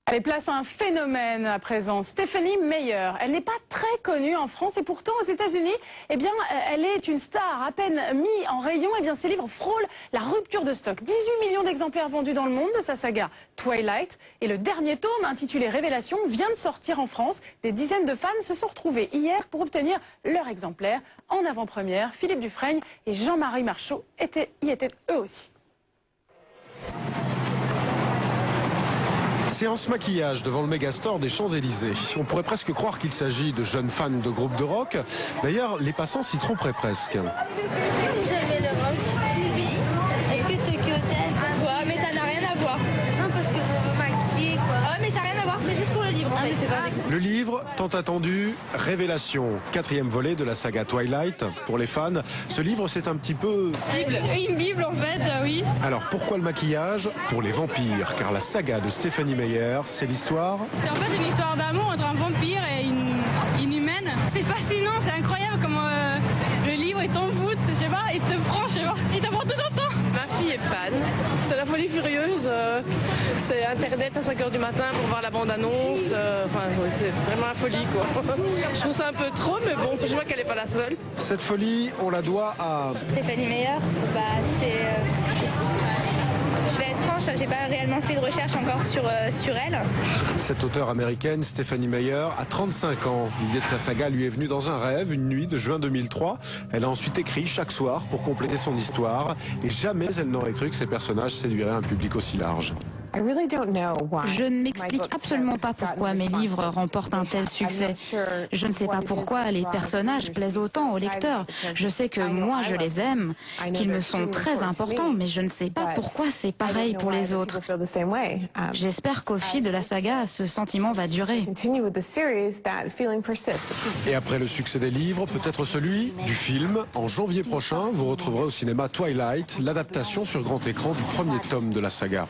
Allez, place à un phénomène à présent. Stephenie Meyer. Elle n'est pas très connue en France et pourtant aux États-Unis, eh bien, elle est une star. À peine mis en rayon, eh bien, ses livres frôlent la rupture de stock. 18 millions d'exemplaires vendus dans le monde de sa saga Twilight. Et le dernier tome, intitulé Révélation, vient de sortir en France. Des dizaines de fans se sont retrouvés hier pour obtenir leur exemplaire en avant-première. Philippe Dufresne et Jean-Marie Marchaud y étaient eux aussi. Séance maquillage devant le Megastore des Champs-Élysées. On pourrait presque croire qu'il s'agit de jeunes fans de groupes de rock. D'ailleurs, les passants s'y tromperaient presque. Est-ce que vous aimez le rock? Oui. Est-ce que Tokyo Hotel? Ouais, mais ça n'a rien à voir. Non, parce que vous vous maquillez, quoi. Ah, mais ça n'a rien à voir, c'est juste pour le livre, en fait. Le livre, tant attendu, Révélation, 4e volet de la saga Twilight. Pour les fans, ce livre, c'est un petit peu... Une Bible, en fait, oui. Alors, pourquoi le maquillage? Pour les vampires, car la saga de Stephenie Meyer, c'est l'histoire... C'est en fait une histoire d'amour entre un vampire et une humaine. C'est fascinant, c'est incroyable comment le livre il t'envoûte, je sais pas, il te prend, je sais pas, il t'apprend tout le temps. Ma fille est fan, c'est la folie furieuse, c'est internet à 5h du matin pour voir la bande-annonce, c'est vraiment la folie quoi. Je trouve ça un peu trop, mais bon, je vois qu'elle n'est pas la seule. Cette folie, on la doit à... Stephenie Meyer, je vais être franche, j'ai pas réellement fait de recherche encore sur elle. Cette auteure américaine, Stephenie Meyer, a 35 ans. L'idée de sa saga lui est venue dans un rêve, une nuit de juin 2003. Elle a ensuite écrit chaque soir pour compléter son histoire. Et jamais elle n'aurait cru que ses personnages séduiraient un public aussi large. Je ne m'explique absolument pas pourquoi mes livres remportent un tel succès. Je ne sais pas pourquoi les personnages plaisent autant aux lecteurs. Je sais que moi je les aime, qu'ils me sont très importants, mais je ne sais pas pourquoi c'est pareil pour les autres. J'espère qu'au fil de la saga, ce sentiment va durer. Et après le succès des livres, peut-être celui du film. En janvier prochain, vous retrouverez au cinéma Twilight, l'adaptation sur grand écran du premier tome de la saga.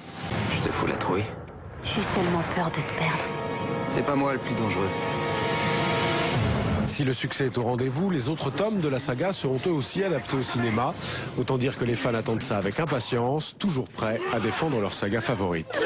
Je te fous la trouille. J'ai seulement peur de te perdre. C'est pas moi le plus dangereux. Si le succès est au rendez-vous, les autres tomes de la saga seront eux aussi adaptés au cinéma. Autant dire que les fans attendent ça avec impatience, toujours prêts à défendre leur saga favorite.